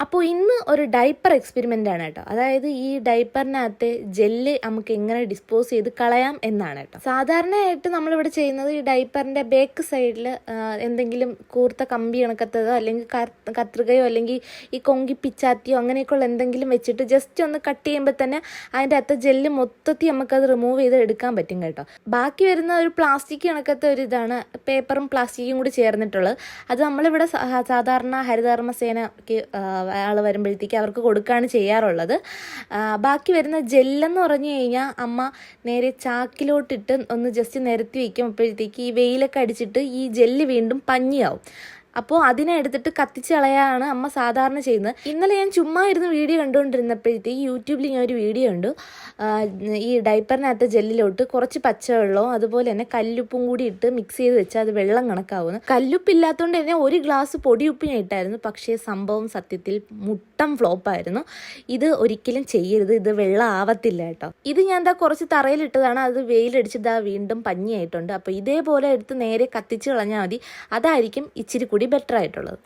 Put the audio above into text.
അപ്പോൾ ഇന്ന് ഒരു ഡൈപ്പർ എക്സ്പെരിമെൻ്റ് ആണ് കേട്ടോ. അതായത് ഈ ഡൈപ്പറിനകത്തെ ജെല്ല് നമുക്ക് എങ്ങനെ ഡിസ്പോസ് ചെയ്ത് കളയാം എന്നാണ് കേട്ടോ. സാധാരണയായിട്ട് നമ്മളിവിടെ ചെയ്യുന്നത് ഈ ഡൈപ്പറിൻ്റെ ബാക്ക് സൈഡിൽ എന്തെങ്കിലും കൂർത്ത കമ്പി കണക്കത്തതോ അല്ലെങ്കിൽ കത്രികയോ അല്ലെങ്കിൽ ഈ കൊങ്കി പിച്ചാത്തിയോ അങ്ങനെയൊക്കെയുള്ള എന്തെങ്കിലും വെച്ചിട്ട് ജസ്റ്റ് ഒന്ന് കട്ട് ചെയ്യുമ്പോൾ തന്നെ അതിൻ്റെ അകത്ത് ജെല്ല് മൊത്തത്തിൽ നമുക്കത് റിമൂവ് ചെയ്ത് എടുക്കാൻ പറ്റും കേട്ടോ. ബാക്കി വരുന്ന ഒരു പ്ലാസ്റ്റിക് കണക്കത്തെ ഒരു ഇതാണ്, പേപ്പറും പ്ലാസ്റ്റിക്കും കൂടി ചേർന്നിട്ടുള്ളത്. അത് നമ്മളിവിടെ സാധാരണ ഹരിതകർമ്മസേനയ്ക്ക് ആൾ വരുമ്പോഴത്തേക്ക് അവർക്ക് കൊടുക്കുകയാണ് ചെയ്യാറുള്ളത്. ബാക്കി വരുന്ന ജെല്ലെന്ന് പറഞ്ഞു കഴിഞ്ഞാൽ അമ്മ നേരെ ചാക്കിലോട്ടിട്ട് ഒന്ന് ജസ്റ്റ് നിരത്തി വയ്ക്കുമ്പോഴത്തേക്ക് ഈ വെയിലൊക്കെ അടിച്ചിട്ട് ഈ ജെല്ല് വീണ്ടും പഞ്ഞിയാവും. അപ്പോൾ അതിനെ എടുത്തിട്ട് കത്തിച്ച് കളയാണ് അമ്മ സാധാരണ ചെയ്യുന്നത്. ഇന്നലെ ഞാൻ ചുമ്മാ ഇരുന്ന് വീഡിയോ കണ്ടുകൊണ്ടിരുന്നപ്പോഴത്തേക്ക് യൂട്യൂബിൽ ഞാൻ ഒരു വീഡിയോ ഉണ്ട്. ഈ ഡൈപ്പറിനകത്ത് ജെല്ലിലോട്ട് കുറച്ച് പച്ചവെള്ളവും അതുപോലെ തന്നെ കല്ലുപ്പും കൂടി ഇട്ട് മിക്സ് ചെയ്ത് വെച്ചാൽ അത് വെള്ളം കണക്കാവുന്നു. കല്ലുപ്പില്ലാത്തതുകൊണ്ട് തന്നെ ഒരു ഗ്ലാസ് പൊടിയുപ്പ് ഞാൻ ഇട്ടായിരുന്നു. പക്ഷേ സംഭവം സത്യത്തിൽ മുട്ടം ഫ്ലോപ്പായിരുന്നു. ഇത് ഒരിക്കലും ചെയ്യരുത്, ഇത് വെള്ളം ആവത്തില്ല കേട്ടോ. ഇത് ഞാൻ എന്താ കുറച്ച് തറയിലിട്ടതാണ്, അത് വെയിലടിച്ച് ഇതാ വീണ്ടും പഞ്ഞിയായിട്ടുണ്ട്. അപ്പോൾ ഇതേപോലെ എടുത്ത് നേരെ കത്തിച്ച് കളഞ്ഞാൽ മതി. അതായിരിക്കും ഇച്ചിരി കൂടി ബെറ്റർ ആയിട്ടുള്ളത്.